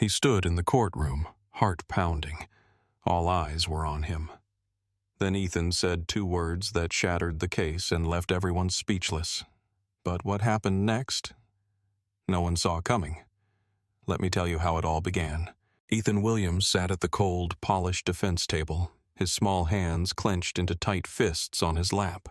He stood in the courtroom, heart pounding. All eyes were on him. Then Ethan said two words that shattered the case and left everyone speechless. But what happened next? No one saw coming. Let me tell you how it all began. Ethan Williams sat at the cold, polished defense table, his small hands clenched into tight fists on his lap.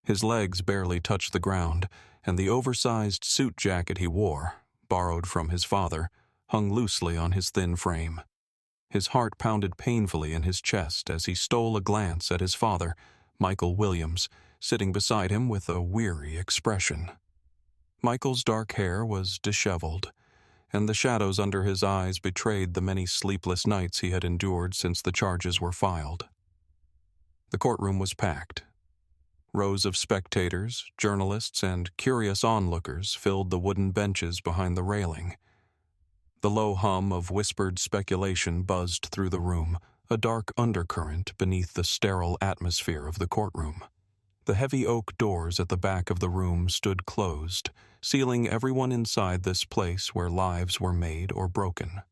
His legs barely touched the ground, and the oversized suit jacket he wore, borrowed from his father, hung loosely on his thin frame. His heart pounded painfully in his chest as he stole a glance at his father, Michael Williams, sitting beside him with a weary expression. Michael's dark hair was disheveled, and the shadows under his eyes betrayed the many sleepless nights he had endured since the charges were filed. The courtroom was packed. Rows of spectators, journalists, and curious onlookers filled the wooden benches behind the railing. The low hum of whispered speculation buzzed through the room, a dark undercurrent beneath the sterile atmosphere of the courtroom. The heavy oak doors at the back of the room stood closed, sealing everyone inside this place where lives were made or broken.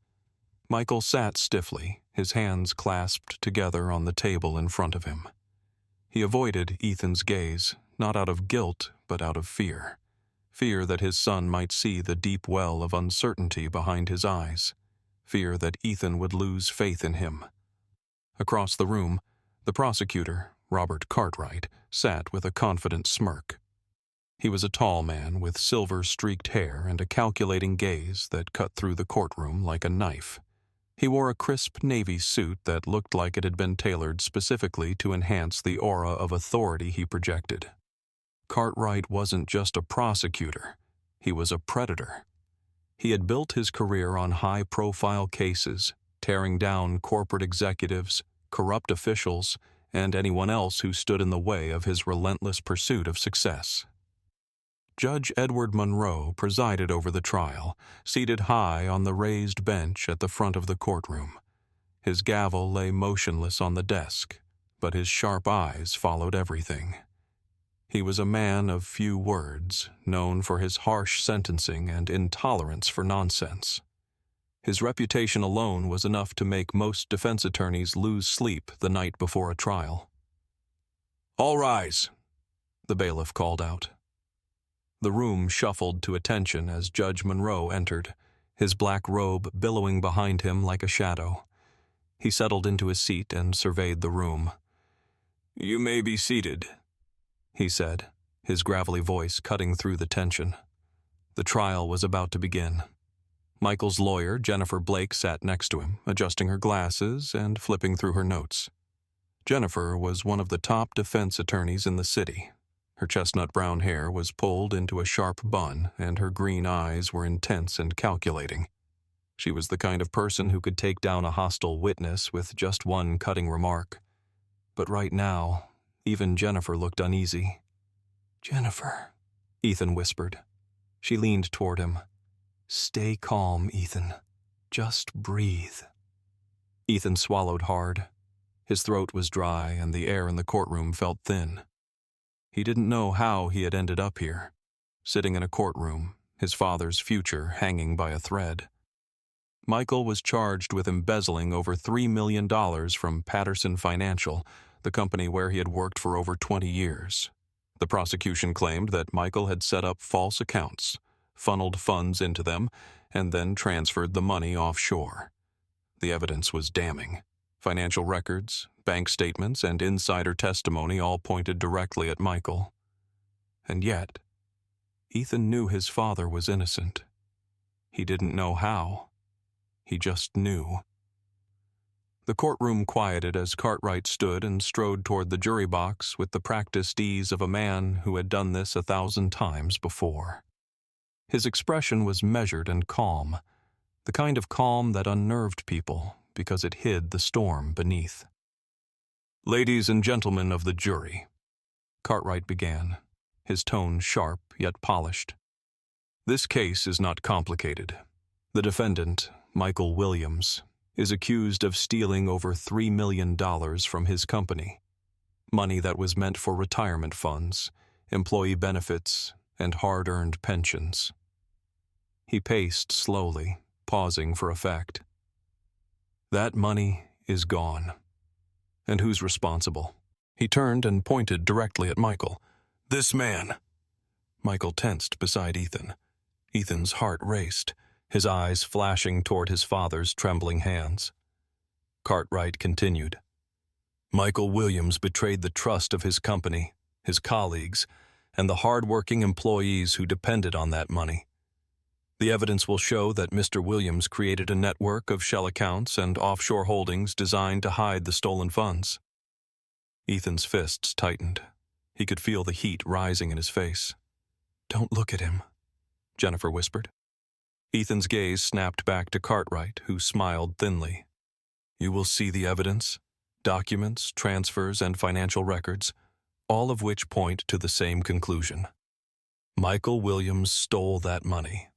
Michael sat stiffly, his hands clasped together on the table in front of him. He avoided Ethan's gaze, not out of guilt, but out of fear. Fear that his son might see the deep well of uncertainty behind his eyes. Fear that Ethan would lose faith in him. Across the room, the prosecutor, Robert Cartwright, sat with a confident smirk. He was a tall man with silver-streaked hair and a calculating gaze that cut through the courtroom like a knife. He wore a crisp navy suit that looked like it had been tailored specifically to enhance the aura of authority he projected. Cartwright wasn't just a prosecutor, he was a predator. He had built his career on high-profile cases, tearing down corporate executives, corrupt officials, and anyone else who stood in the way of his relentless pursuit of success. Judge Edward Monroe presided over the trial, seated high on the raised bench at the front of the courtroom. His gavel lay motionless on the desk, but his sharp eyes followed everything. He was a man of few words, known for his harsh sentencing and intolerance for nonsense. His reputation alone was enough to make most defense attorneys lose sleep the night before a trial. "All rise," the bailiff called out. The room shuffled to attention as Judge Monroe entered, his black robe billowing behind him like a shadow. He settled into his seat and surveyed the room. "You may be seated," he said, his gravelly voice cutting through the tension. The trial was about to begin. Michael's lawyer, Jennifer Blake, sat next to him, adjusting her glasses and flipping through her notes. Jennifer was one of the top defense attorneys in the city. Her chestnut brown hair was pulled into a sharp bun, and her green eyes were intense and calculating. She was the kind of person who could take down a hostile witness with just one cutting remark. But right now, even Jennifer looked uneasy. "Jennifer," Ethan whispered. She leaned toward him. "Stay calm, Ethan. Just breathe." Ethan swallowed hard. His throat was dry, and the air in the courtroom felt thin. He didn't know how he had ended up here, sitting in a courtroom, his father's future hanging by a thread. Michael was charged with embezzling over $3 million from Patterson Financial, the company where he had worked for over 20 years. The prosecution claimed that Michael had set up false accounts, funneled funds into them, and then transferred the money offshore. The evidence was damning. Financial records, bank statements, and insider testimony all pointed directly at Michael. And yet, Ethan knew his father was innocent. He didn't know how. He just knew. The courtroom quieted as Cartwright stood and strode toward the jury box with the practiced ease of a man who had done this 1,000 times before. His expression was measured and calm, the kind of calm that unnerved people because it hid the storm beneath. "Ladies and gentlemen of the jury," Cartwright began, his tone sharp yet polished. "This case is not complicated. The defendant, Michael Williams, is accused of stealing over $3 million from his company, money that was meant for retirement funds, employee benefits, and hard-earned pensions. He paced slowly, pausing for effect. That money is gone. And who's responsible? He turned and pointed directly at Michael. This man. Michael tensed beside Ethan. Ethan's heart raced, his eyes flashing toward his father's trembling hands. Cartwright continued. Michael Williams betrayed the trust of his company, his colleagues, and the hard-working employees who depended on that money. The evidence will show that Mr. Williams created a network of shell accounts and offshore holdings designed to hide the stolen funds. Ethan's fists tightened. He could feel the heat rising in his face. Don't look at him, Jennifer whispered. Ethan's gaze snapped back to Cartwright, who smiled thinly. You will see the evidence, documents, transfers, and financial records, all of which point to the same conclusion. Michael Williams stole that money.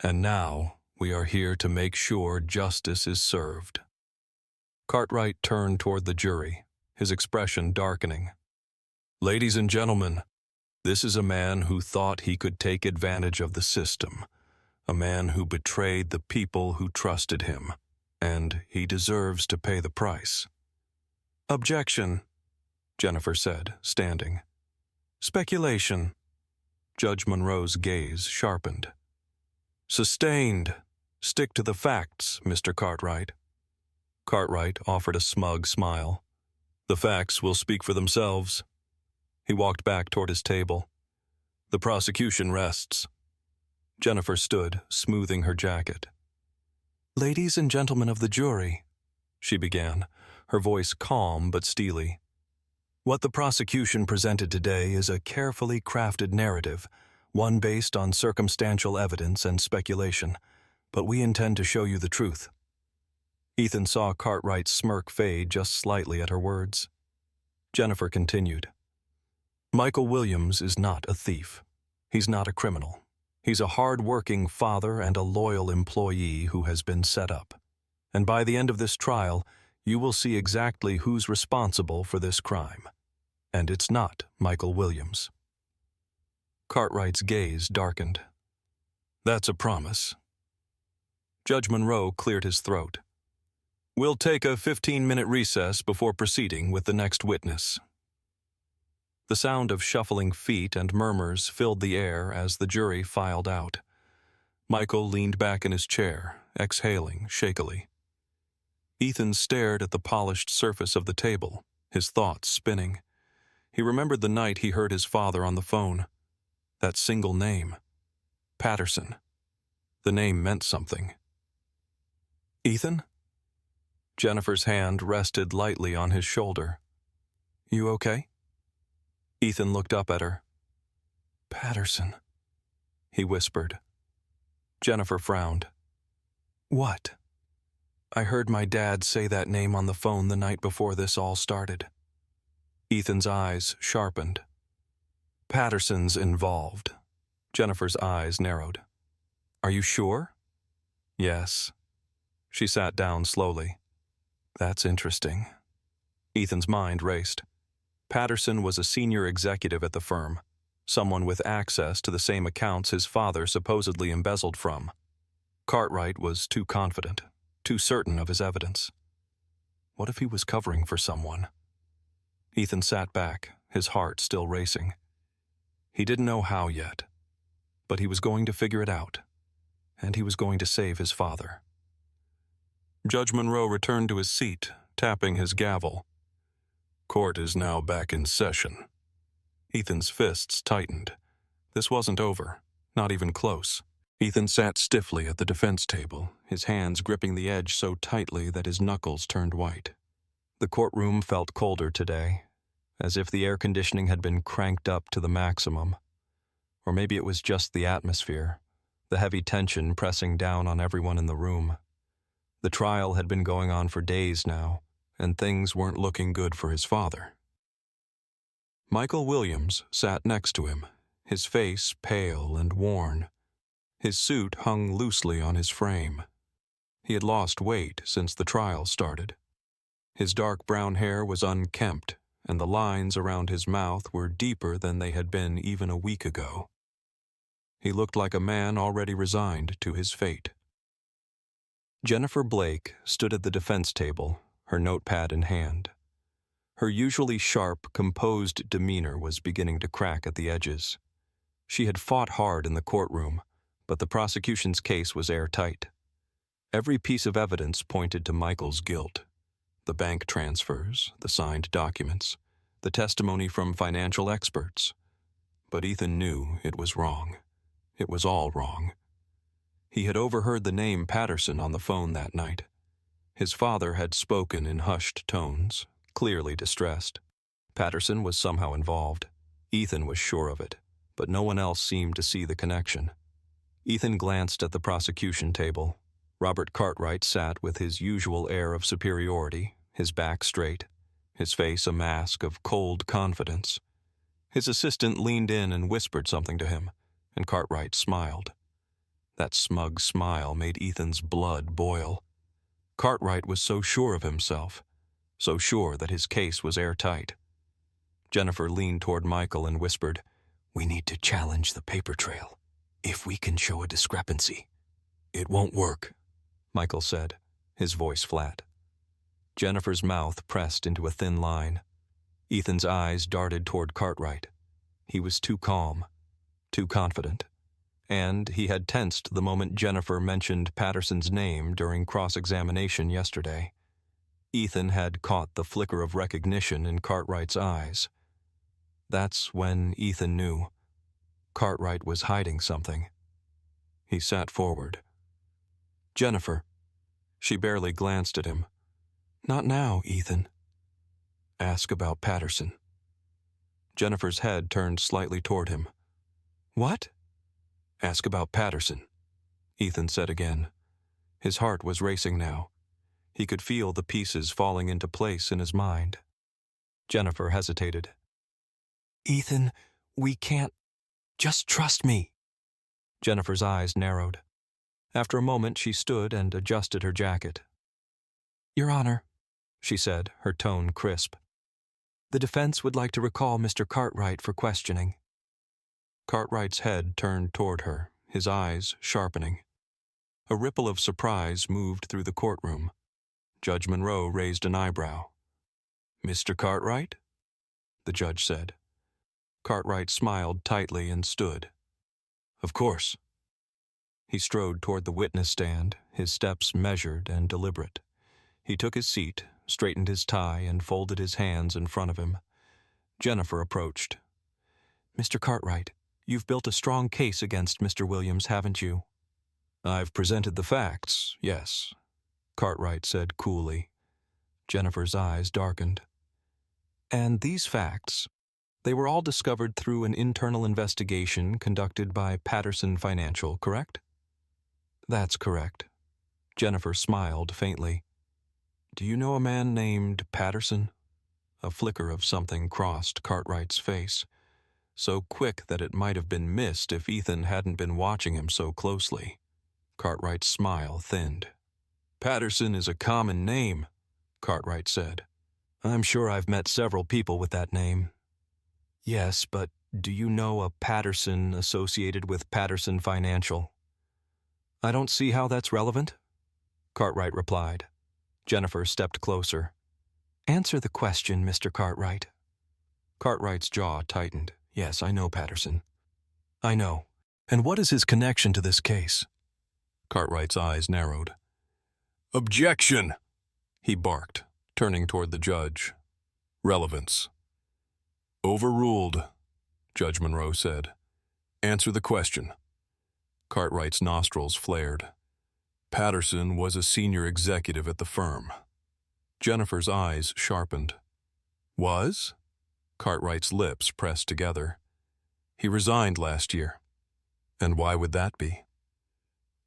And now we are here to make sure justice is served. Cartwright turned toward the jury, his expression darkening. Ladies and gentlemen, this is a man who thought he could take advantage of the system, a man who betrayed the people who trusted him, and he deserves to pay the price. Objection, Jennifer said, standing. Speculation. Judge Monroe's gaze sharpened. Sustained. Stick to the facts, Mr. Cartwright. Cartwright offered a smug smile. The facts will speak for themselves. He walked back toward his table. The prosecution rests. Jennifer stood, smoothing her jacket. Ladies and gentlemen of the jury, she began, her voice calm but steely. What the prosecution presented today is a carefully crafted narrative, one based on circumstantial evidence and speculation, but we intend to show you the truth. Ethan saw Cartwright's smirk fade just slightly at her words. Jennifer continued. Michael Williams is not a thief. He's not a criminal. He's a hard-working father and a loyal employee who has been set up. And by the end of this trial, you will see exactly who's responsible for this crime. And it's not Michael Williams. Cartwright's gaze darkened. That's a promise. Judge Monroe cleared his throat. We'll take a 15-minute recess before proceeding with the next witness. The sound of shuffling feet and murmurs filled the air as the jury filed out. Michael leaned back in his chair, exhaling shakily. Ethan stared at the polished surface of the table, his thoughts spinning. He remembered the night he heard his father on the phone. That single name. Patterson. The name meant something. Ethan? Jennifer's hand rested lightly on his shoulder. You okay? Ethan looked up at her. Patterson, he whispered. Jennifer frowned. What? I heard my dad say that name on the phone the night before this all started. Ethan's eyes sharpened. Patterson's involved. Jennifer's eyes narrowed. Are you sure? Yes. She sat down slowly. That's interesting. Ethan's mind raced. Patterson was a senior executive at the firm, someone with access to the same accounts his father supposedly embezzled from. Cartwright was too confident, too certain of his evidence. What if he was covering for someone? Ethan sat back, his heart still racing. He didn't know how yet, but he was going to figure it out, and he was going to save his father. Judge Monroe returned to his seat, tapping his gavel. Court is now back in session. Ethan's fists tightened. This wasn't over, not even close. Ethan sat stiffly at the defense table, his hands gripping the edge so tightly that his knuckles turned white. The courtroom felt colder today, as if the air conditioning had been cranked up to the maximum. Or maybe it was just the atmosphere, the heavy tension pressing down on everyone in the room. The trial had been going on for days now, and things weren't looking good for his father. Michael Williams sat next to him, his face pale and worn. His suit hung loosely on his frame. He had lost weight since the trial started. His dark brown hair was unkempt, and the lines around his mouth were deeper than they had been even a week ago. He looked like a man already resigned to his fate. Jennifer Blake stood at the defense table, her notepad in hand. Her usually sharp, composed demeanor was beginning to crack at the edges. She had fought hard in the courtroom, but the prosecution's case was airtight. Every piece of evidence pointed to Michael's guilt. The bank transfers, the signed documents, the testimony from financial experts. But Ethan knew it was wrong. It was all wrong. He had overheard the name Patterson on the phone that night. His father had spoken in hushed tones, clearly distressed. Patterson was somehow involved. Ethan was sure of it, but no one else seemed to see the connection. Ethan glanced at the prosecution table. Robert Cartwright sat with his usual air of superiority, his back straight, his face a mask of cold confidence. His assistant leaned in and whispered something to him, and Cartwright smiled. That smug smile made Ethan's blood boil. Cartwright was so sure of himself, so sure that his case was airtight. Jennifer leaned toward Michael and whispered, "We need to challenge the paper trail, if we can show a discrepancy." "It won't work," Michael said, his voice flat. Jennifer's mouth pressed into a thin line. Ethan's eyes darted toward Cartwright. He was too calm, too confident. And he had tensed the moment Jennifer mentioned Patterson's name during cross-examination yesterday. Ethan had caught the flicker of recognition in Cartwright's eyes. That's when Ethan knew. Cartwright was hiding something. He sat forward. "Jennifer." She barely glanced at him. "Not now, Ethan." "Ask about Patterson." Jennifer's head turned slightly toward him. "What?" "Ask about Patterson," Ethan said again. His heart was racing now. He could feel the pieces falling into place in his mind. Jennifer hesitated. "Ethan, we can't. Just trust me." Jennifer's eyes narrowed. After a moment, she stood and adjusted her jacket. "Your Honor," she said, her tone crisp, "the defense would like to recall Mr. Cartwright for questioning." Cartwright's head turned toward her, his eyes sharpening. A ripple of surprise moved through the courtroom. Judge Monroe raised an eyebrow. "Mr. Cartwright?" the judge said. Cartwright smiled tightly and stood. "Of course." He strode toward the witness stand, his steps measured and deliberate. He took his seat, straightened his tie, and folded his hands in front of him. Jennifer approached. "Mr. Cartwright, you've built a strong case against Mr. Williams, haven't you?" "I've presented the facts, yes," Cartwright said coolly. Jennifer's eyes darkened. "And these facts, they were all discovered through an internal investigation conducted by Patterson Financial, correct?" "That's correct." Jennifer smiled faintly. "Do you know a man named Patterson?" A flicker of something crossed Cartwright's face, so quick that it might have been missed if Ethan hadn't been watching him so closely. Cartwright's smile thinned. "Patterson is a common name," Cartwright said. "I'm sure I've met several people with that name." "Yes, but do you know a Patterson associated with Patterson Financial?" "I don't see how that's relevant," Cartwright replied. Jennifer stepped closer. "Answer the question, Mr. Cartwright." Cartwright's jaw tightened. "Yes, I know Patterson." "I know. And what is his connection to this case?" Cartwright's eyes narrowed. "Objection!" he barked, turning toward the judge. "Relevance." "Overruled," Judge Monroe said. "Answer the question." Cartwright's nostrils flared. "Patterson was a senior executive at the firm." Jennifer's eyes sharpened. "Was?" Cartwright's lips pressed together. "He resigned last year." "And why would that be?"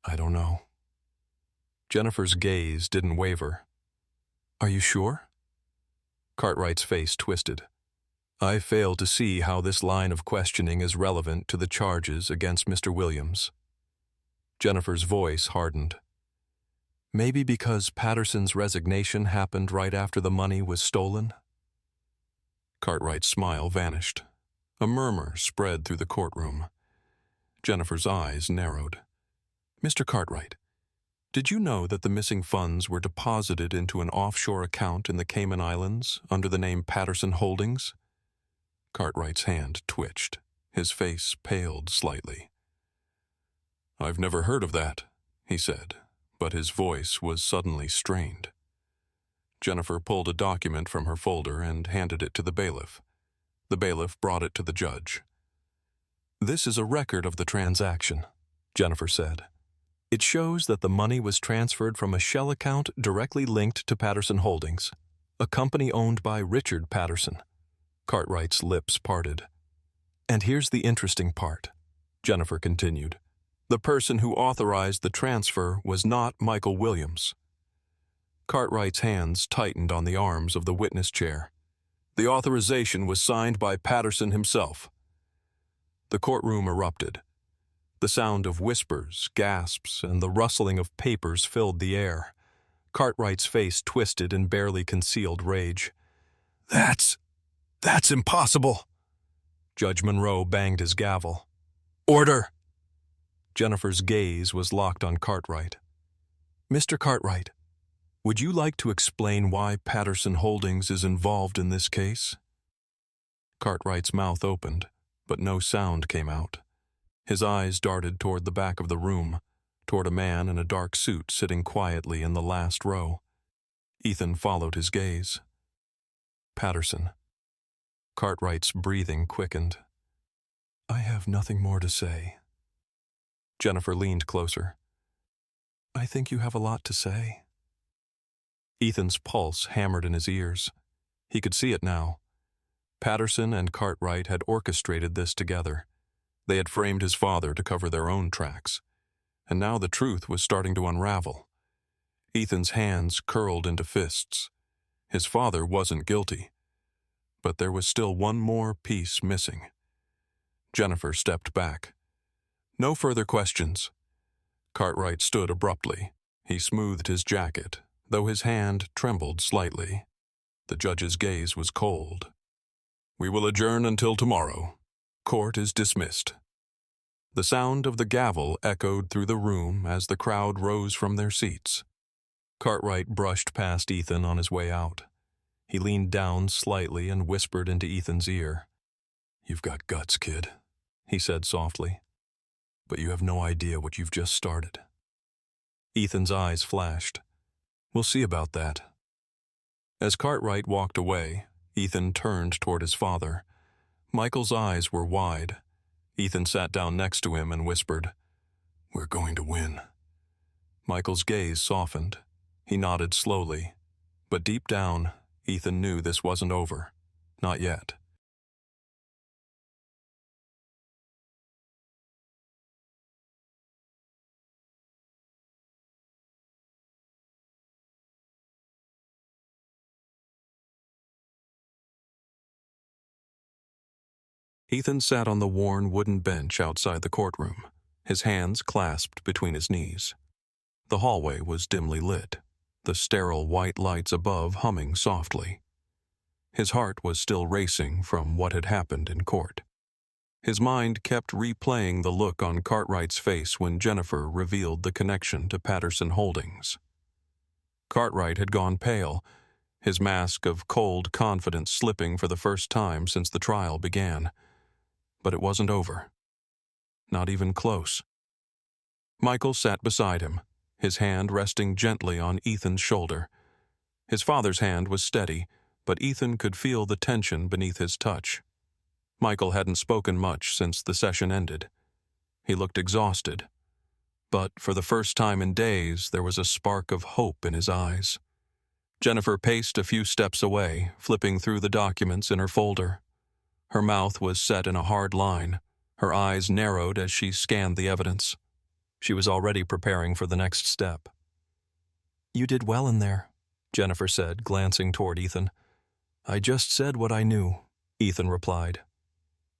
"I don't know." Jennifer's gaze didn't waver. "Are you sure?" Cartwright's face twisted. "I fail to see how this line of questioning is relevant to the charges against Mr. Williams." Jennifer's voice hardened. "Maybe because Patterson's resignation happened right after the money was stolen?" Cartwright's smile vanished. A murmur spread through the courtroom. Jennifer's eyes narrowed. "Mr. Cartwright, Did you know that the missing funds were deposited into an offshore account in the Cayman Islands under the name Patterson Holdings? Cartwright's hand twitched. His face paled slightly. "I've never heard of that," he said, but his voice was suddenly strained. Jennifer pulled a document from her folder and handed it to the bailiff. The bailiff brought it to the judge. "This is a record of the transaction," Jennifer said. "It shows that the money was transferred from a shell account directly linked to Patterson Holdings, a company owned by Richard Patterson." Cartwright's lips parted. "And here's the interesting part," Jennifer continued. "The person who authorized the transfer was not Michael Williams." Cartwright's hands tightened on the arms of the witness chair. "The authorization was signed by Patterson himself." The courtroom erupted. The sound of whispers, gasps, and the rustling of papers filled the air. Cartwright's face twisted in barely concealed rage. That's impossible!" Judge Monroe banged his gavel. "Order!" Jennifer's gaze was locked on Cartwright. "Mr. Cartwright, would you like to explain why Patterson Holdings is involved in this case?" Cartwright's mouth opened, but no sound came out. His eyes darted toward the back of the room, toward a man in a dark suit sitting quietly in the last row. Ethan followed his gaze. "Patterson." Cartwright's breathing quickened. "I have nothing more to say." Jennifer leaned closer. "I think you have a lot to say." Ethan's pulse hammered in his ears. He could see it now. Patterson and Cartwright had orchestrated this together. They had framed his father to cover their own tracks. And now the truth was starting to unravel. Ethan's hands curled into fists. His father wasn't guilty. But there was still one more piece missing. Jennifer stepped back. "No further questions." Cartwright stood abruptly. He smoothed his jacket, though his hand trembled slightly. The judge's gaze was cold. "We will adjourn until tomorrow. Court is dismissed." The sound of the gavel echoed through the room as the crowd rose from their seats. Cartwright brushed past Ethan on his way out. He leaned down slightly and whispered into Ethan's ear. "You've got guts, kid," he said softly. "But you have no idea what you've just started." Ethan's eyes flashed. "We'll see about that." As Cartwright walked away, Ethan turned toward his father. Michael's eyes were wide. Ethan sat down next to him and whispered, "We're going to win." Michael's gaze softened. He nodded slowly. But deep down, Ethan knew this wasn't over. Not yet. Ethan sat on the worn wooden bench outside the courtroom, his hands clasped between his knees. The hallway was dimly lit, the sterile white lights above humming softly. His heart was still racing from what had happened in court. His mind kept replaying the look on Cartwright's face when Jennifer revealed the connection to Patterson Holdings. Cartwright had gone pale, his mask of cold confidence slipping for the first time since the trial began. But it wasn't over. Not even close. Michael sat beside him, his hand resting gently on Ethan's shoulder. His father's hand was steady, but Ethan could feel the tension beneath his touch. Michael hadn't spoken much since the session ended. He looked exhausted. But for the first time in days, there was a spark of hope in his eyes. Jennifer paced a few steps away, flipping through the documents in her folder. Her mouth was set in a hard line. Her eyes narrowed as she scanned the evidence. She was already preparing for the next step. "You did well in there," Jennifer said, glancing toward Ethan. "I just said what I knew," Ethan replied.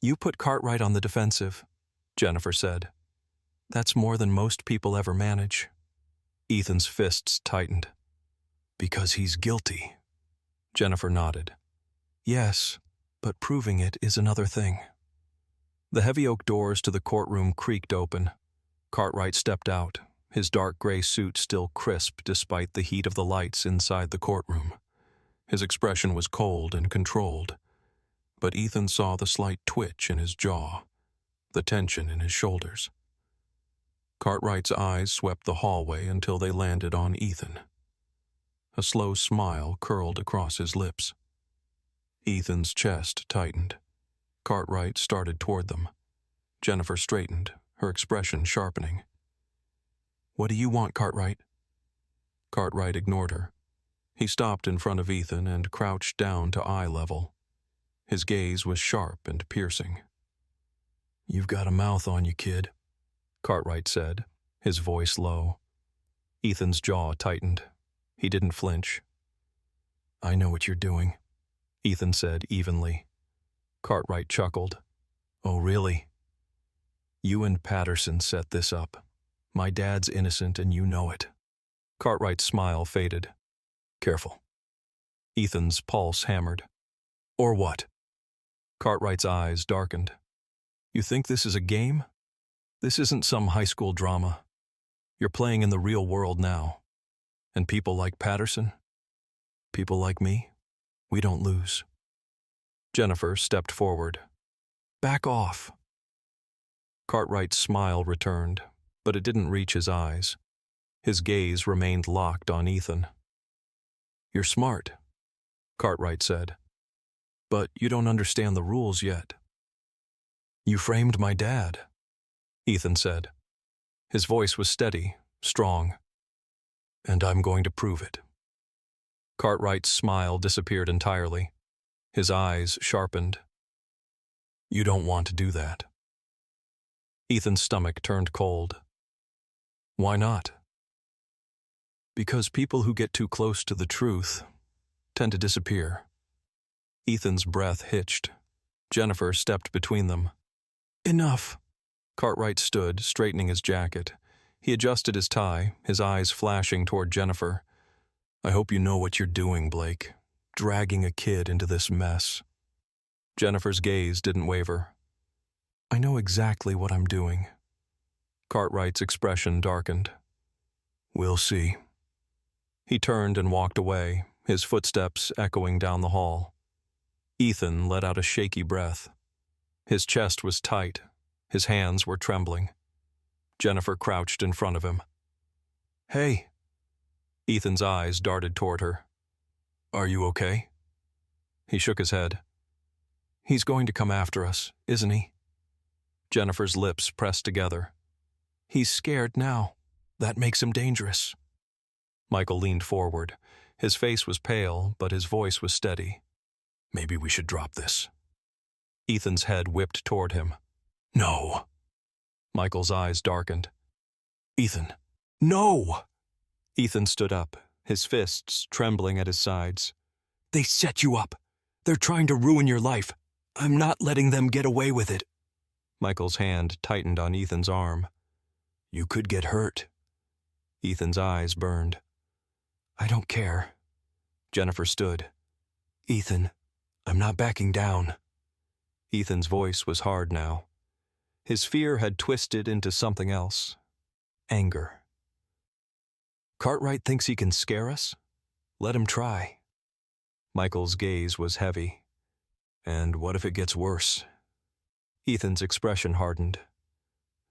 "You put Cartwright on the defensive," Jennifer said. "That's more than most people ever manage." Ethan's fists tightened. "Because he's guilty." Jennifer nodded. "Yes, but proving it is another thing." The heavy oak doors to the courtroom creaked open. Cartwright stepped out, his dark gray suit still crisp despite the heat of the lights inside the courtroom. His expression was cold and controlled, but Ethan saw the slight twitch in his jaw, the tension in his shoulders. Cartwright's eyes swept the hallway until they landed on Ethan. A slow smile curled across his lips. Ethan's chest tightened. Cartwright started toward them. Jennifer straightened, her expression sharpening. "What do you want, Cartwright?" Cartwright ignored her. He stopped in front of Ethan and crouched down to eye level. His gaze was sharp and piercing. "You've got a mouth on you, kid," Cartwright said, his voice low. Ethan's jaw tightened. He didn't flinch. "I know what you're doing," Ethan said evenly. Cartwright chuckled. "Oh, really? You and Patterson set this up. My dad's innocent and you know it." Cartwright's smile faded. "Careful." Ethan's pulse hammered. "Or what?" Cartwright's eyes darkened. "You think this is a game? This isn't some high school drama. You're playing in the real world now. And people like Patterson, people like me, we don't lose." Jennifer stepped forward. "Back off." Cartwright's smile returned, but it didn't reach his eyes. His gaze remained locked on Ethan. "You're smart," Cartwright said, "but you don't understand the rules yet." "You framed my dad," Ethan said. His voice was steady, strong. "And I'm going to prove it." Cartwright's smile disappeared entirely. His eyes sharpened. "You don't want to do that." Ethan's stomach turned cold. "Why not?" "Because people who get too close to the truth tend to disappear." Ethan's breath hitched. Jennifer stepped between them. "Enough." Cartwright stood, straightening his jacket. He adjusted his tie, his eyes flashing toward Jennifer. "I hope you know what you're doing, Blake. Dragging a kid into this mess." Jennifer's gaze didn't waver. "I know exactly what I'm doing." Cartwright's expression darkened. "We'll see." He turned and walked away, his footsteps echoing down the hall. Ethan let out a shaky breath. His chest was tight. His hands were trembling. Jennifer crouched in front of him. "Hey." Ethan's eyes darted toward her. "Are you okay?" He shook his head. "He's going to come after us, isn't he?" Jennifer's lips pressed together. "He's scared now. That makes him dangerous." Michael leaned forward. His face was pale, but his voice was steady. "Maybe we should drop this." Ethan's head whipped toward him. "No." Michael's eyes darkened. "Ethan, no!" Ethan stood up, his fists trembling at his sides. "They set you up. They're trying to ruin your life. I'm not letting them get away with it." Michael's hand tightened on Ethan's arm. "You could get hurt." Ethan's eyes burned. "I don't care." Jennifer stood. "Ethan, I'm not backing down." Ethan's voice was hard now. His fear had twisted into something else. Anger. "Cartwright thinks he can scare us? Let him try." Michael's gaze was heavy. "And what if it gets worse?" Ethan's expression hardened.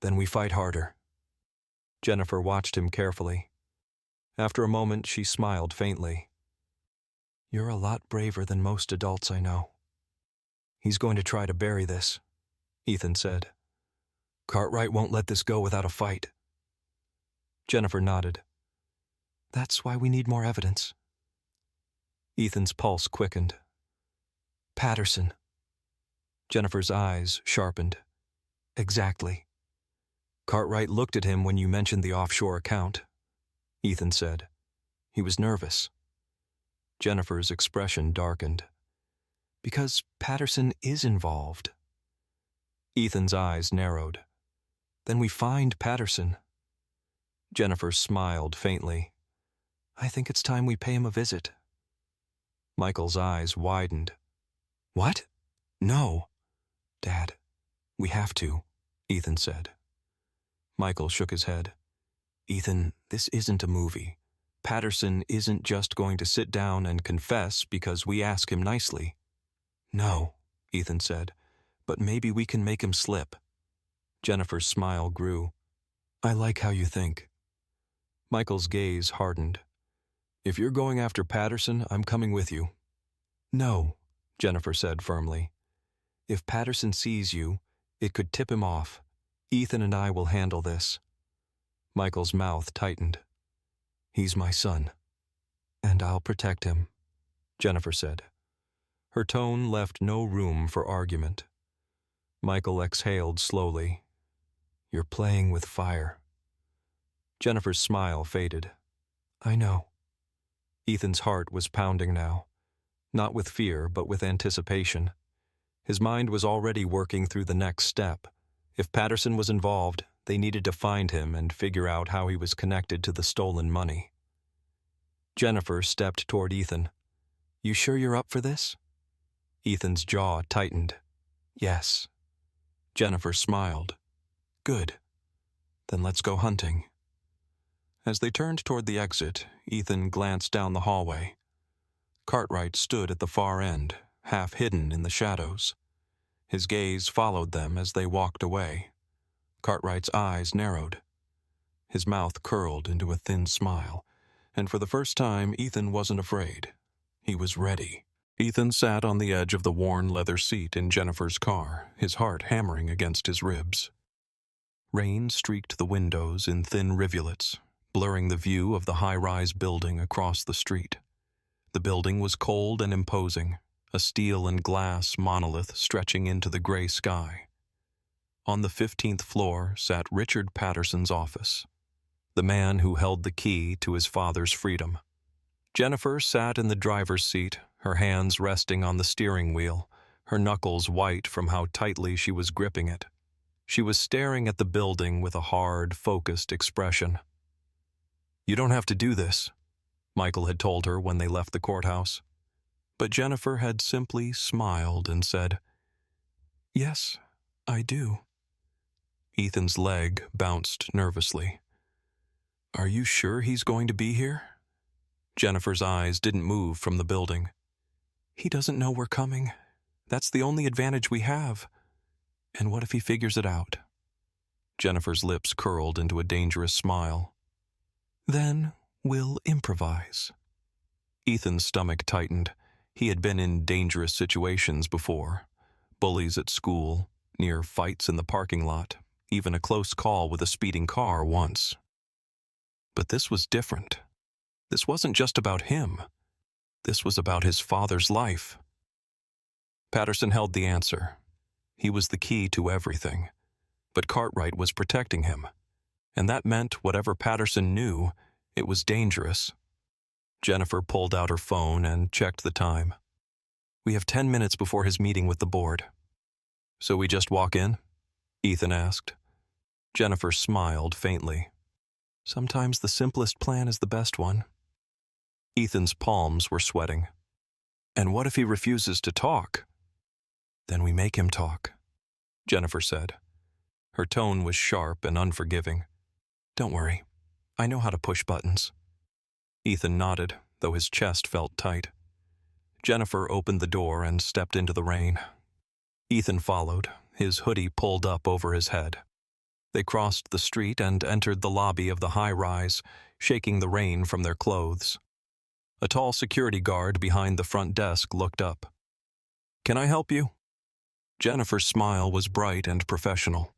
"Then we fight harder." Jennifer watched him carefully. After a moment, she smiled faintly. "You're a lot braver than most adults I know." "He's going to try to bury this," Ethan said. "Cartwright won't let this go without a fight." Jennifer nodded. "That's why we need more evidence." Ethan's pulse quickened. "Patterson." Jennifer's eyes sharpened. "Exactly." "Cartwright looked at him when you mentioned the offshore account," Ethan said. "He was nervous." Jennifer's expression darkened. "Because Patterson is involved." Ethan's eyes narrowed. "Then we find Patterson." Jennifer smiled faintly. "I think it's time we pay him a visit." Michael's eyes widened. "What? No." "Dad, we have to," Ethan said. Michael shook his head. Ethan, this isn't a movie. Patterson isn't just going to sit down and confess because we ask him nicely. No, Ethan said, but maybe we can make him slip. Jennifer's smile grew. I like how you think. Michael's gaze hardened. If you're going after Patterson, I'm coming with you. No, Jennifer said firmly. If Patterson sees you, it could tip him off. Ethan and I will handle this. Michael's mouth tightened. He's my son. And I'll protect him, Jennifer said. Her tone left no room for argument. Michael exhaled slowly. You're playing with fire. Jennifer's smile faded. I know. Ethan's heart was pounding now, not with fear, but with anticipation. His mind was already working through the next step. If Patterson was involved, they needed to find him and figure out how he was connected to the stolen money. Jennifer stepped toward Ethan. You sure you're up for this? Ethan's jaw tightened. Yes. Jennifer smiled. Good. Then let's go hunting. As they turned toward the exit, Ethan glanced down the hallway. Cartwright stood at the far end, half hidden in the shadows. His gaze followed them as they walked away. Cartwright's eyes narrowed. His mouth curled into a thin smile, and for the first time Ethan wasn't afraid. He was ready. Ethan sat on the edge of the worn leather seat in Jennifer's car, his heart hammering against his ribs. Rain streaked the windows in thin rivulets, blurring the view of the high-rise building across the street. The building was cold and imposing, a steel and glass monolith stretching into the gray sky. On the 15th floor sat Richard Patterson's office, the man who held the key to his father's freedom. Jennifer sat in the driver's seat, her hands resting on the steering wheel, her knuckles white from how tightly she was gripping it. She was staring at the building with a hard, focused expression. You don't have to do this, Michael had told her when they left the courthouse. But Jennifer had simply smiled and said, Yes, I do. Ethan's leg bounced nervously. Are you sure he's going to be here? Jennifer's eyes didn't move from the building. He doesn't know we're coming. That's the only advantage we have. And what if he figures it out? Jennifer's lips curled into a dangerous smile. Then we'll improvise. Ethan's stomach tightened. He had been in dangerous situations before. Bullies at school, near fights in the parking lot, even a close call with a speeding car once. But this was different. This wasn't just about him. This was about his father's life. Patterson held the answer. He was the key to everything. But Cartwright was protecting him. And that meant whatever Patterson knew, it was dangerous. Jennifer pulled out her phone and checked the time. We have 10 minutes before his meeting with the board. So we just walk in? Ethan asked. Jennifer smiled faintly. Sometimes the simplest plan is the best one. Ethan's palms were sweating. And what if he refuses to talk? Then we make him talk, Jennifer said. Her tone was sharp and unforgiving. Don't worry, I know how to push buttons. Ethan nodded, though his chest felt tight. Jennifer opened the door and stepped into the rain. Ethan followed, his hoodie pulled up over his head. They crossed the street and entered the lobby of the high-rise, shaking the rain from their clothes. A tall security guard behind the front desk looked up. Can I help you? Jennifer's smile was bright and professional.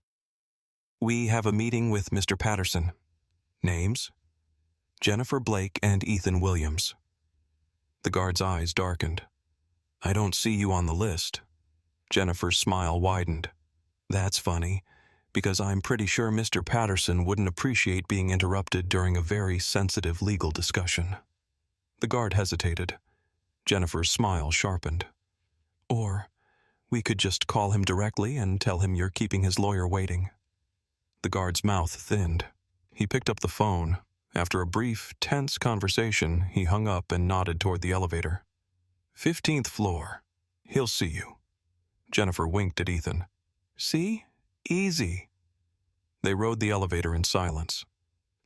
We have a meeting with Mr. Patterson. Names? Jennifer Blake and Ethan Williams. The guard's eyes darkened. I don't see you on the list. Jennifer's smile widened. That's funny, because I'm pretty sure Mr. Patterson wouldn't appreciate being interrupted during a very sensitive legal discussion. The guard hesitated. Jennifer's smile sharpened. Or we could just call him directly and tell him you're keeping his lawyer waiting. The guard's mouth thinned. He picked up the phone. After a brief, tense conversation, he hung up and nodded toward the elevator. 15th floor. He'll see you. Jennifer winked at Ethan. See? Easy. They rode the elevator in silence.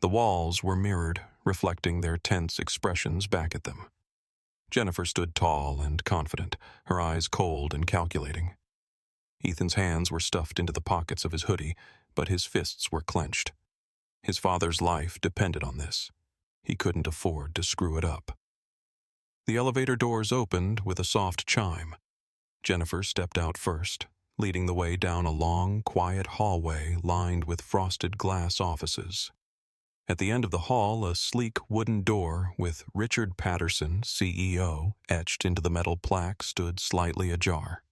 The walls were mirrored, reflecting their tense expressions back at them. Jennifer stood tall and confident, her eyes cold and calculating. Ethan's hands were stuffed into the pockets of his hoodie, but his fists were clenched. His father's life depended on this. He couldn't afford to screw it up. The elevator doors opened with a soft chime. Jennifer stepped out first, leading the way down a long, quiet hallway lined with frosted glass offices. At the end of the hall, a sleek wooden door with Richard Patterson, CEO, etched into the metal plaque stood slightly ajar.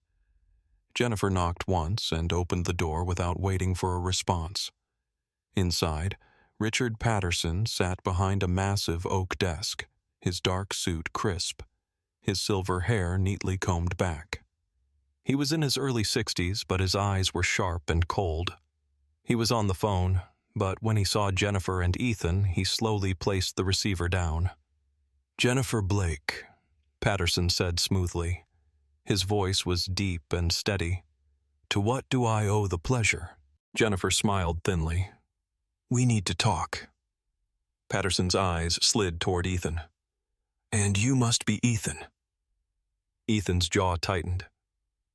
Jennifer knocked once and opened the door without waiting for a response. Inside, Richard Patterson sat behind a massive oak desk, his dark suit crisp, his silver hair neatly combed back. He was in his early 60s, but his eyes were sharp and cold. He was on the phone, but when he saw Jennifer and Ethan, he slowly placed the receiver down. "Jennifer Blake," Patterson said smoothly. His voice was deep and steady. "To what do I owe the pleasure?" Jennifer smiled thinly. "We need to talk." Patterson's eyes slid toward Ethan. "And you must be Ethan." Ethan's jaw tightened.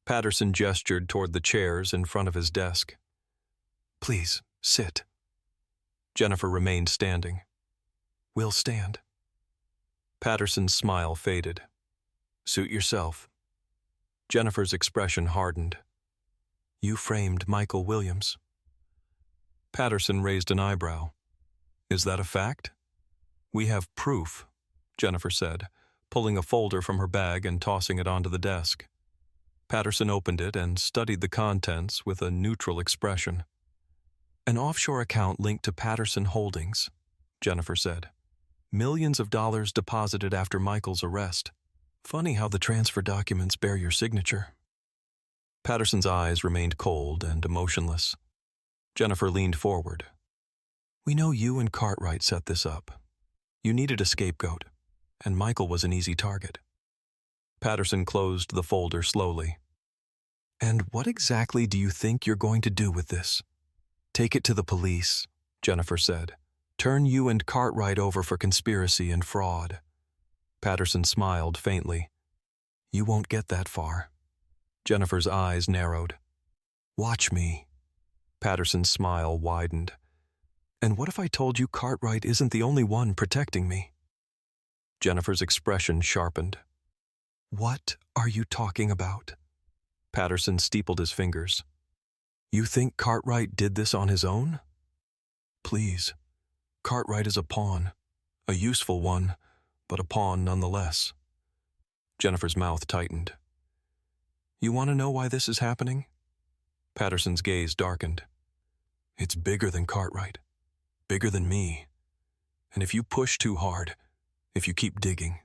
Patterson gestured toward the chairs in front of his desk. "Please, sit." Jennifer remained standing. "We'll stand." Patterson's smile faded. "Suit yourself." Jennifer's expression hardened. "You framed Michael Williams." Patterson raised an eyebrow. "Is that a fact?" "We have proof," Jennifer said, pulling a folder from her bag and tossing it onto the desk. Patterson opened it and studied the contents with a neutral expression. "An offshore account linked to Patterson Holdings," Jennifer said. "Millions of dollars deposited after Michael's arrest. Funny how the transfer documents bear your signature." Patterson's eyes remained cold and emotionless. Jennifer leaned forward. "We know you and Cartwright set this up. You needed a scapegoat, and Michael was an easy target." Patterson closed the folder slowly. "And what exactly do you think you're going to do with this?" "Take it to the police," Jennifer said. "Turn you and Cartwright over for conspiracy and fraud." Patterson smiled faintly. "You won't get that far." Jennifer's eyes narrowed. "Watch me." Patterson's smile widened. "And what if I told you Cartwright isn't the only one protecting me?" Jennifer's expression sharpened. "What are you talking about?" Patterson steepled his fingers. "You think Cartwright did this on his own?" "Please. Cartwright is a pawn. A useful one, but a pawn nonetheless." Jennifer's mouth tightened. "You want to know why this is happening?" Patterson's gaze darkened. "It's bigger than Cartwright. Bigger than me. And if you push too hard, if you keep digging,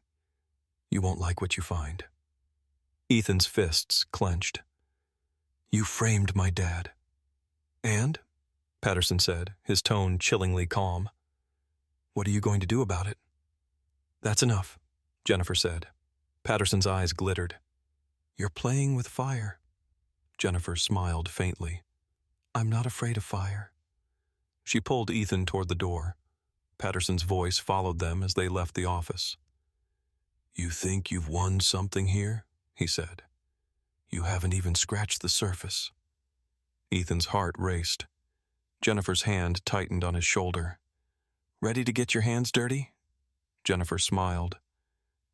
you won't like what you find." Ethan's fists clenched. "You framed my dad." "And?" Patterson said, his tone chillingly calm. "What are you going to do about it?" "That's enough," Jennifer said. Patterson's eyes glittered. "You're playing with fire." Jennifer smiled faintly. "I'm not afraid of fire." She pulled Ethan toward the door. Patterson's voice followed them as they left the office. "You think you've won something here?" he said. "You haven't even scratched the surface." Ethan's heart raced. Jennifer's hand tightened on his shoulder. "Ready to get your hands dirty?" Jennifer smiled.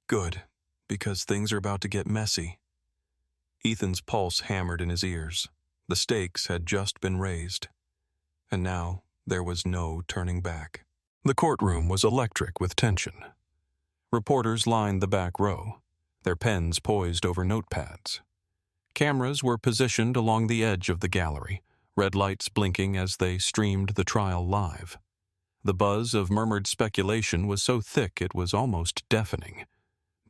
"Good, because things are about to get messy." Ethan's pulse hammered in his ears. The stakes had just been raised. And now there was no turning back. The courtroom was electric with tension. Reporters lined the back row, their pens poised over notepads. Cameras were positioned along the edge of the gallery, red lights blinking as they streamed the trial live. The buzz of murmured speculation was so thick it was almost deafening.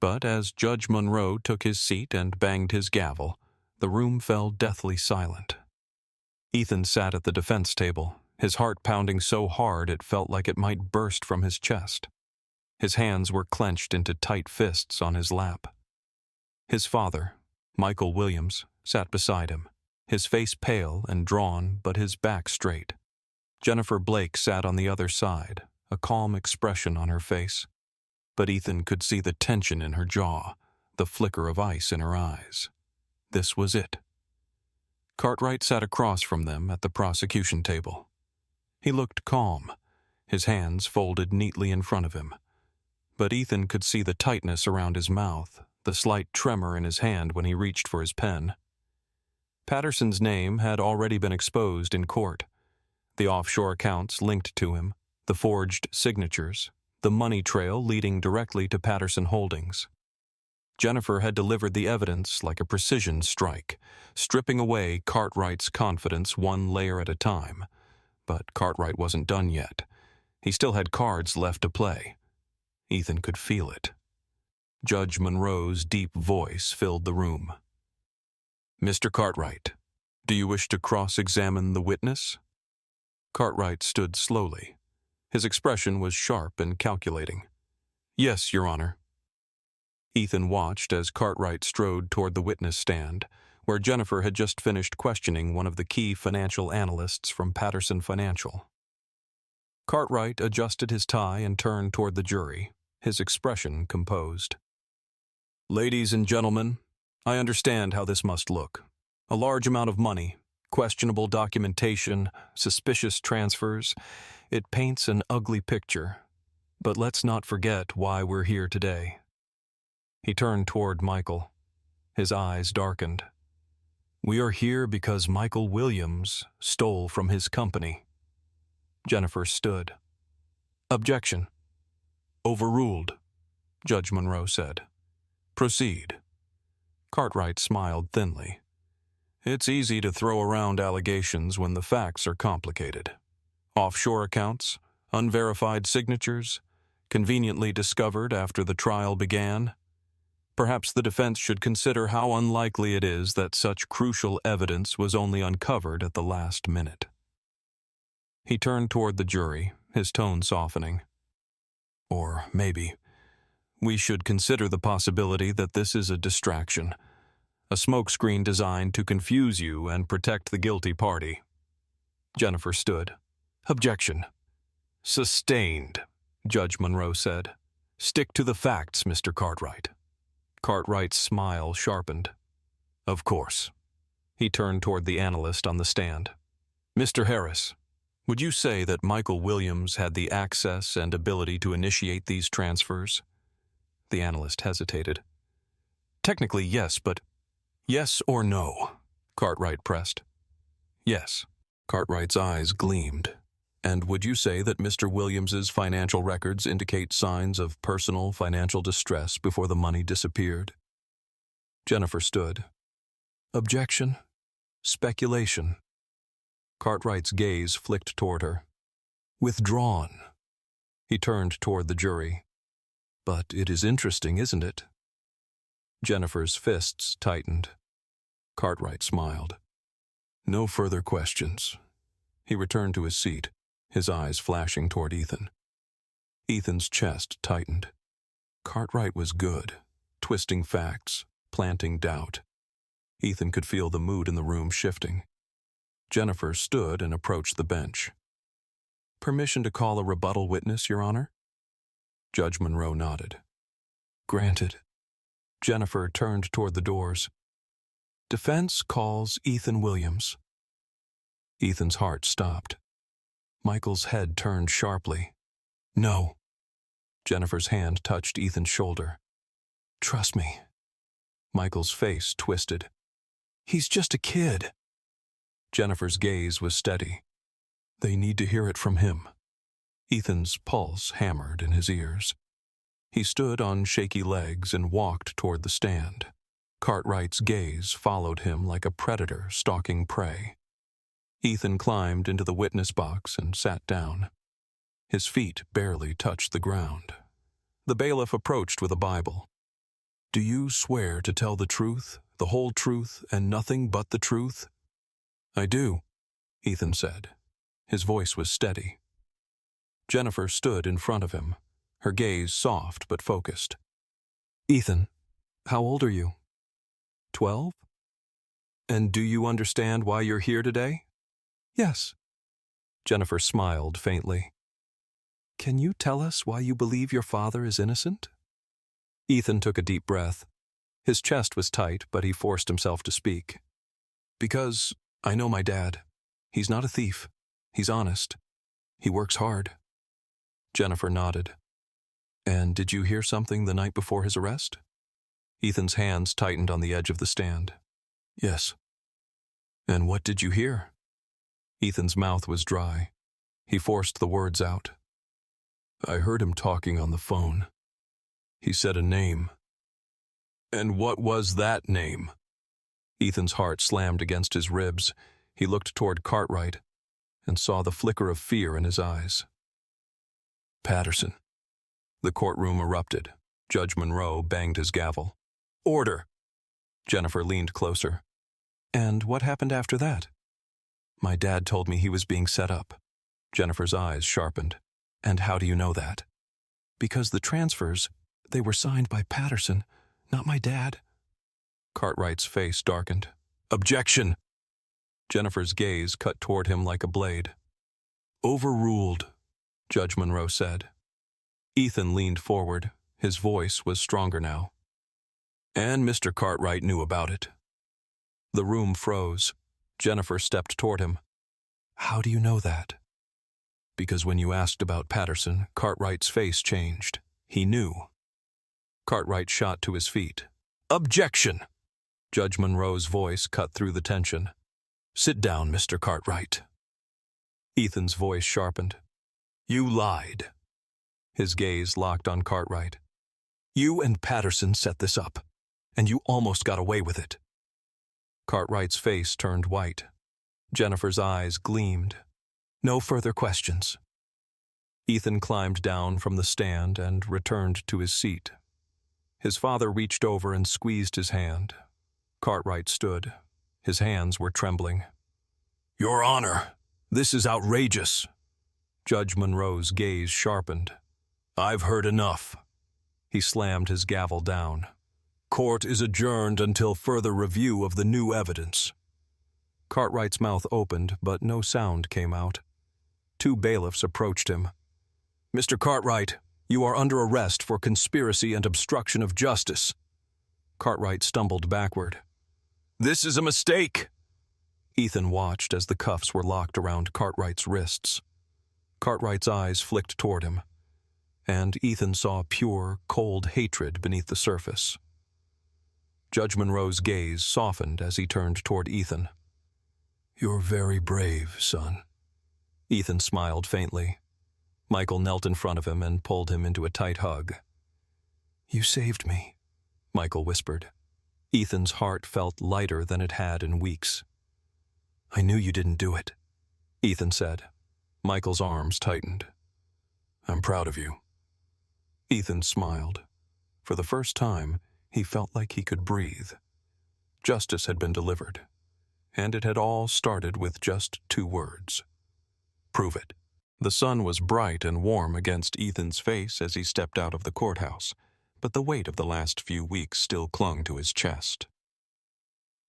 But as Judge Monroe took his seat and banged his gavel, the room fell deathly silent. Ethan sat at the defense table, his heart pounding so hard it felt like it might burst from his chest. His hands were clenched into tight fists on his lap. His father, Michael Williams, sat beside him, his face pale and drawn but his back straight. Jennifer Blake sat on the other side, a calm expression on her face, but Ethan could see the tension in her jaw, the flicker of ice in her eyes. This was it. Cartwright sat across from them at the prosecution table. He looked calm, his hands folded neatly in front of him. But Ethan could see the tightness around his mouth, the slight tremor in his hand when he reached for his pen. Patterson's name had already been exposed in court. The offshore accounts linked to him, the forged signatures, the money trail leading directly to Patterson Holdings. Jennifer had delivered the evidence like a precision strike, stripping away Cartwright's confidence one layer at a time. But Cartwright wasn't done yet. He still had cards left to play. Ethan could feel it. Judge Monroe's deep voice filled the room. "Mr. Cartwright, do you wish to cross-examine the witness?" Cartwright stood slowly. His expression was sharp and calculating. "Yes, Your Honor." Ethan watched as Cartwright strode toward the witness stand, where Jennifer had just finished questioning one of the key financial analysts from Patterson Financial. Cartwright adjusted his tie and turned toward the jury, his expression composed. "Ladies and gentlemen, I understand how this must look. A large amount of money, questionable documentation, suspicious transfers. It paints an ugly picture. But let's not forget why we're here today." He turned toward Michael. His eyes darkened. "We are here because Michael Williams stole from his company." Jennifer stood. "Objection." "Overruled," Judge Monroe said. "Proceed." Cartwright smiled thinly. "It's easy to throw around allegations when the facts are complicated. Offshore accounts, unverified signatures, conveniently discovered after the trial began. Perhaps the defense should consider how unlikely it is that such crucial evidence was only uncovered at the last minute." He turned toward the jury, his tone softening. "Or maybe we should consider the possibility that this is a distraction, a smokescreen designed to confuse you and protect the guilty party." Jennifer stood. "Objection." "Sustained," Judge Monroe said. "Stick to the facts, Mr. Cartwright." Cartwright's smile sharpened. "Of course." He turned toward the analyst on the stand. "Mr. Harris, would you say that Michael Williams had the access and ability to initiate these transfers?" The analyst hesitated. "Technically, yes, but—" "Yes or no?" Cartwright pressed. "Yes." Cartwright's eyes gleamed. "And would you say that Mr. Williams's financial records indicate signs of personal financial distress before the money disappeared?" Jennifer stood. "Objection. Speculation." Cartwright's gaze flicked toward her. "Withdrawn." He turned toward the jury. "But it is interesting, isn't it?" Jennifer's fists tightened. Cartwright smiled. "No further questions." He returned to his seat, his eyes flashing toward Ethan. Ethan's chest tightened. Cartwright was good, twisting facts, planting doubt. Ethan could feel the mood in the room shifting. Jennifer stood and approached the bench. "Permission to call a rebuttal witness, Your Honor?" Judge Monroe nodded. "Granted." Jennifer turned toward the doors. "Defense calls Ethan Williams." Ethan's heart stopped. Michael's head turned sharply. "No." Jennifer's hand touched Ethan's shoulder. "Trust me." Michael's face twisted. "He's just a kid." Jennifer's gaze was steady. "They need to hear it from him." Ethan's pulse hammered in his ears. He stood on shaky legs and walked toward the stand. Cartwright's gaze followed him like a predator stalking prey. Ethan climbed into the witness box and sat down. His feet barely touched the ground. The bailiff approached with a Bible. "Do you swear to tell the truth, the whole truth, and nothing but the truth?" "I do," Ethan said. His voice was steady. Jennifer stood in front of him, her gaze soft but focused. "Ethan, how old are you?" 12? "And do you understand why you're here today?" "Yes." Jennifer smiled faintly. Can you tell us why you believe your father is innocent? Ethan took a deep breath. His chest was tight, but he forced himself to speak. Because I know my dad. He's not a thief. He's honest. He works hard. Jennifer nodded. And did you hear something the night before his arrest? Ethan's hands tightened on the edge of the stand. Yes. And what did you hear? Ethan's mouth was dry. He forced the words out. I heard him talking on the phone. He said a name. And what was that name? Ethan's heart slammed against his ribs. He looked toward Cartwright and saw the flicker of fear in his eyes. Patterson. The courtroom erupted. Judge Monroe banged his gavel. Order! Jennifer leaned closer. And what happened after that? My dad told me he was being set up. Jennifer's eyes sharpened. And how do you know that? Because the transfers, they were signed by Patterson, not my dad. Cartwright's face darkened. Objection! Jennifer's gaze cut toward him like a blade. Overruled, Judge Monroe said. Ethan leaned forward. His voice was stronger now. And Mr. Cartwright knew about it. The room froze. Jennifer stepped toward him. How do you know that? Because when you asked about Patterson, Cartwright's face changed. He knew. Cartwright shot to his feet. Objection! Judge Monroe's voice cut through the tension. Sit down, Mr. Cartwright. Ethan's voice sharpened. You lied. His gaze locked on Cartwright. You and Patterson set this up, and you almost got away with it. Cartwright's face turned white. Jennifer's eyes gleamed. No further questions. Ethan climbed down from the stand and returned to his seat. His father reached over and squeezed his hand. Cartwright stood. His hands were trembling. Your Honor, this is outrageous. Judge Monroe's gaze sharpened. I've heard enough. He slammed his gavel down. Court is adjourned until further review of the new evidence. Cartwright's mouth opened, but no sound came out. 2 bailiffs approached him. Mr. Cartwright, you are under arrest for conspiracy and obstruction of justice. Cartwright stumbled backward. This is a mistake. Ethan watched as the cuffs were locked around Cartwright's wrists. Cartwright's eyes flicked toward him, and Ethan saw pure, cold hatred beneath the surface. Judge Monroe's gaze softened as he turned toward Ethan. You're very brave, son. Ethan smiled faintly. Michael knelt in front of him and pulled him into a tight hug. You saved me, Michael whispered. Ethan's heart felt lighter than it had in weeks. I knew you didn't do it, Ethan said. Michael's arms tightened. I'm proud of you. Ethan smiled. For the first time, he felt like he could breathe. Justice had been delivered, and it had all started with just 2 words. Prove it. The sun was bright and warm against Ethan's face as he stepped out of the courthouse, but the weight of the last few weeks still clung to his chest.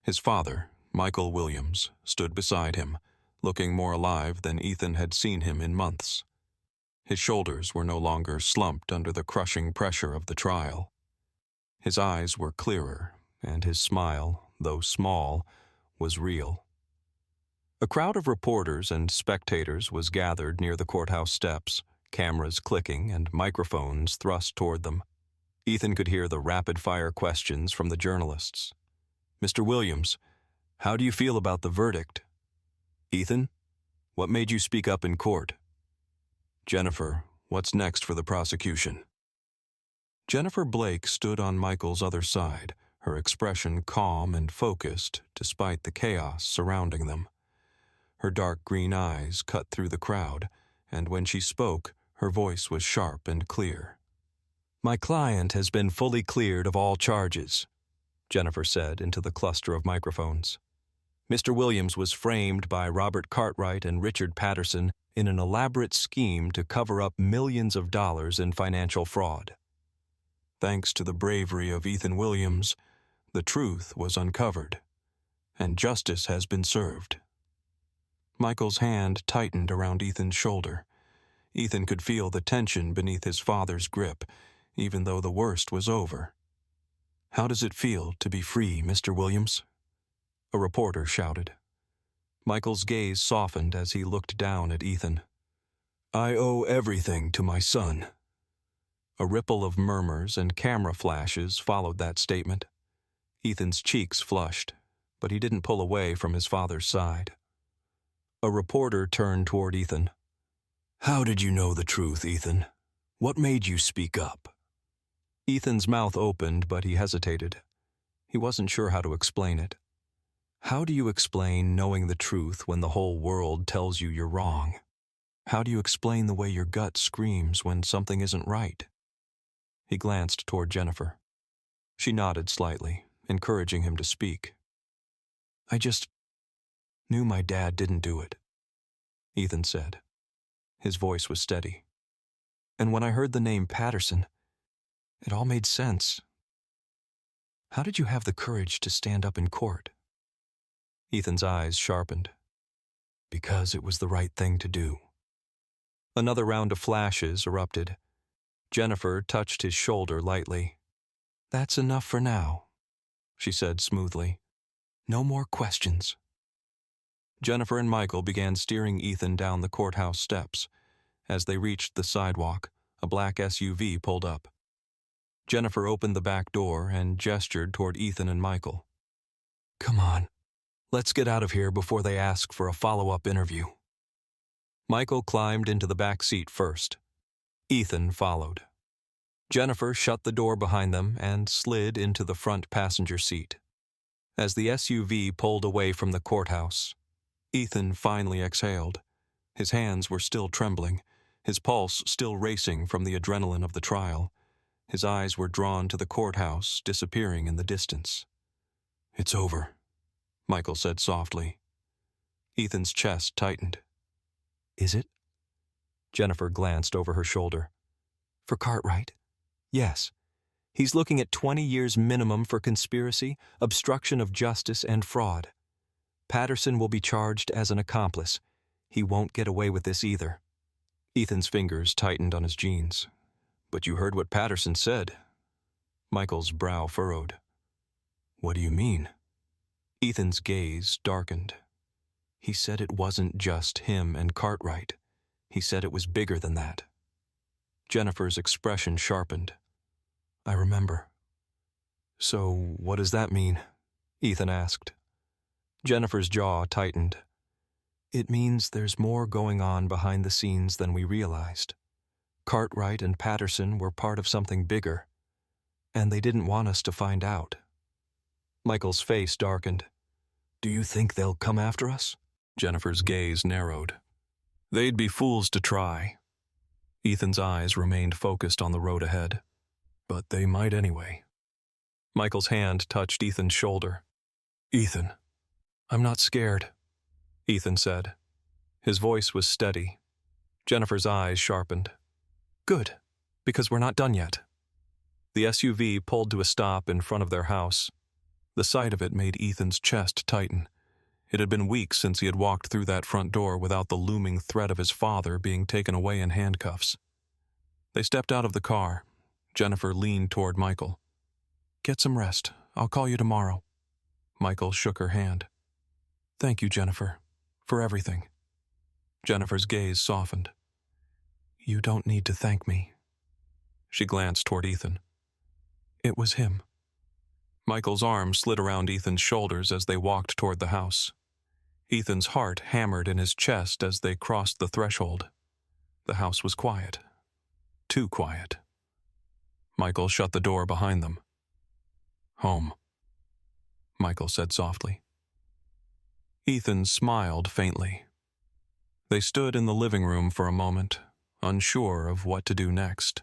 His father, Michael Williams, stood beside him, looking more alive than Ethan had seen him in months. His shoulders were no longer slumped under the crushing pressure of the trial. His eyes were clearer, and his smile, though small, was real. A crowd of reporters and spectators was gathered near the courthouse steps, cameras clicking and microphones thrust toward them. Ethan could hear the rapid-fire questions from the journalists. Mr. Williams, how do you feel about the verdict? Ethan, what made you speak up in court? Jennifer, what's next for the prosecution? Jennifer Blake stood on Michael's other side, her expression calm and focused despite the chaos surrounding them. Her dark green eyes cut through the crowd, and when she spoke, her voice was sharp and clear. My client has been fully cleared of all charges, Jennifer said into the cluster of microphones. Mr. Williams was framed by Robert Cartwright and Richard Patterson in an elaborate scheme to cover up millions of dollars in financial fraud. Thanks to the bravery of Ethan Williams, the truth was uncovered, and justice has been served. Michael's hand tightened around Ethan's shoulder. Ethan could feel the tension beneath his father's grip, even though the worst was over. "How does it feel to be free, Mr. Williams?" a reporter shouted. Michael's gaze softened as he looked down at Ethan. "I owe everything to my son." A ripple of murmurs and camera flashes followed that statement. Ethan's cheeks flushed, but he didn't pull away from his father's side. A reporter turned toward Ethan. "How did you know the truth, Ethan? What made you speak up?" Ethan's mouth opened, but he hesitated. He wasn't sure how to explain it. How do you explain knowing the truth when the whole world tells you you're wrong? How do you explain the way your gut screams when something isn't right? He glanced toward Jennifer. She nodded slightly, encouraging him to speak. "I just knew my dad didn't do it," Ethan said. His voice was steady. "And when I heard the name Patterson, it all made sense. How did you have the courage to stand up in court?" Ethan's eyes sharpened. "Because it was the right thing to do." Another round of flashes erupted. Jennifer touched his shoulder lightly. "That's enough for now," she said smoothly. "No more questions." Jennifer and Michael began steering Ethan down the courthouse steps. As they reached the sidewalk, a black SUV pulled up. Jennifer opened the back door and gestured toward Ethan and Michael. "Come on. Let's get out of here before they ask for a follow-up interview." Michael climbed into the back seat first. Ethan followed. Jennifer shut the door behind them and slid into the front passenger seat. As the SUV pulled away from the courthouse, Ethan finally exhaled. His hands were still trembling, his pulse still racing from the adrenaline of the trial. His eyes were drawn to the courthouse, disappearing in the distance. "It's over," Michael said softly. Ethan's chest tightened. "Is it?" Jennifer glanced over her shoulder. "For Cartwright? Yes. He's looking at 20 years minimum for conspiracy, obstruction of justice, and fraud. Patterson will be charged as an accomplice. He won't get away with this either." Ethan's fingers tightened on his jeans. "But you heard what Patterson said." Michael's brow furrowed. "What do you mean?" Ethan's gaze darkened. "He said it wasn't just him and Cartwright. He said it was bigger than that." Jennifer's expression sharpened. "I remember." "So what does that mean?" Ethan asked. Jennifer's jaw tightened. "It means there's more going on behind the scenes than we realized. Cartwright and Patterson were part of something bigger, and they didn't want us to find out." Michael's face darkened. "Do you think they'll come after us?" Jennifer's gaze narrowed. "They'd be fools to try." Ethan's eyes remained focused on the road ahead. "But they might anyway." Michael's hand touched Ethan's shoulder. "Ethan, I'm not scared," Ethan said. His voice was steady. Jennifer's eyes sharpened. "Good, because we're not done yet." The SUV pulled to a stop in front of their house. The sight of it made Ethan's chest tighten. It had been weeks since he had walked through that front door without the looming threat of his father being taken away in handcuffs. They stepped out of the car. Jennifer leaned toward Michael. "Get some rest. I'll call you tomorrow." Michael shook her hand. "Thank you, Jennifer, for everything." Jennifer's gaze softened. "You don't need to thank me." She glanced toward Ethan. "It was him." Michael's arm slid around Ethan's shoulders as they walked toward the house. Ethan's heart hammered in his chest as they crossed the threshold. The house was quiet. Too quiet. Michael shut the door behind them. "Home," Michael said softly. Ethan smiled faintly. They stood in the living room for a moment, unsure of what to do next.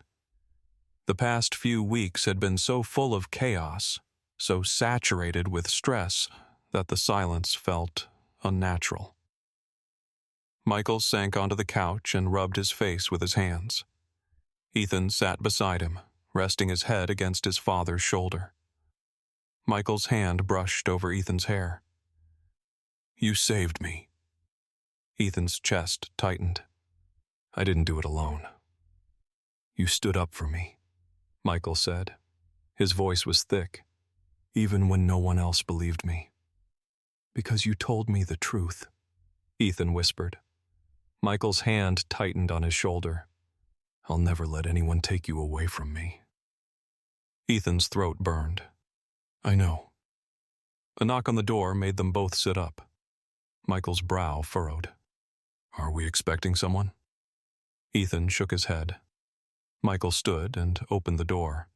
The past few weeks had been so full of chaos, so saturated with stress, that the silence felt unnatural. Michael sank onto the couch and rubbed his face with his hands. Ethan sat beside him, resting his head against his father's shoulder. Michael's hand brushed over Ethan's hair. "You saved me." Ethan's chest tightened. I didn't do it alone. You stood up for me, Michael said. His voice was thick, even when no one else believed me. Because you told me the truth, Ethan whispered. Michael's hand tightened on his shoulder. I'll never let anyone take you away from me. Ethan's throat burned. I know. A knock on the door made them both sit up. Michael's brow furrowed. Are we expecting someone? Ethan shook his head. Michael stood and opened the door.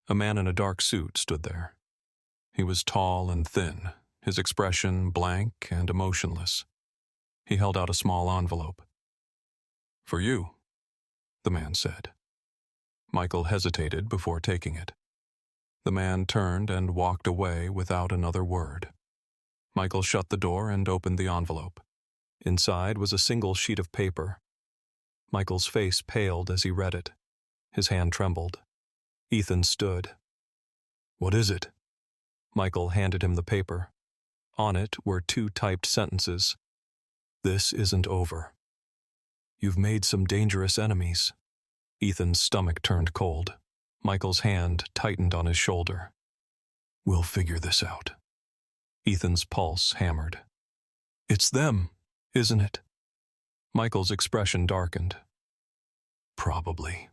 A man in a dark suit stood there. He was tall and thin, his expression blank and emotionless. He held out a small envelope. For you, the man said. Michael hesitated before taking it. The man turned and walked away without another word. Michael shut the door and opened the envelope. Inside was a single sheet of paper. Michael's face paled as he read it. His hand trembled. Ethan stood. What is it? Michael handed him the paper. On it were 2 typed sentences. This isn't over. You've made some dangerous enemies. Ethan's stomach turned cold. Michael's hand tightened on his shoulder. We'll figure this out. Ethan's pulse hammered. It's them, isn't it? Michael's expression darkened. Probably.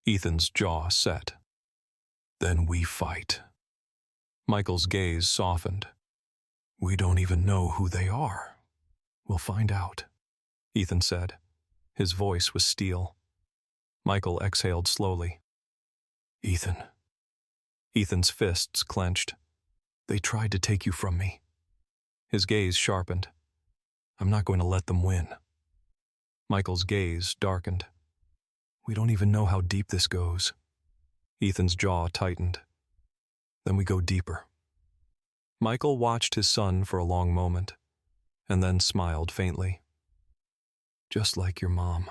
Ethan's jaw set. Then we fight. Michael's gaze softened. We don't even know who they are. We'll find out, Ethan said. His voice was steel. Michael exhaled slowly. Ethan. Ethan's fists clenched. They tried to take you from me. His gaze sharpened. I'm not going to let them win. Michael's gaze darkened. We don't even know how deep this goes. Ethan's jaw tightened. Then we go deeper. Michael watched his son for a long moment, and then smiled faintly. Just like your mom,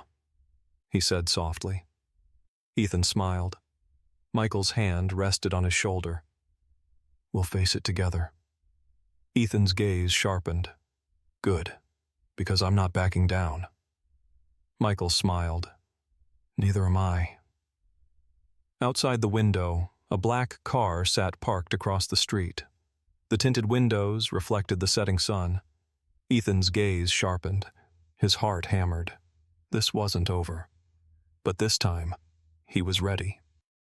he said softly. Ethan smiled. Michael's hand rested on his shoulder. We'll face it together. Ethan's gaze sharpened. Good, because I'm not backing down. Michael smiled. Neither am I. Outside the window, a black car sat parked across the street. The tinted windows reflected the setting sun. Ethan's gaze sharpened. His heart hammered. This wasn't over. But this time, he was ready.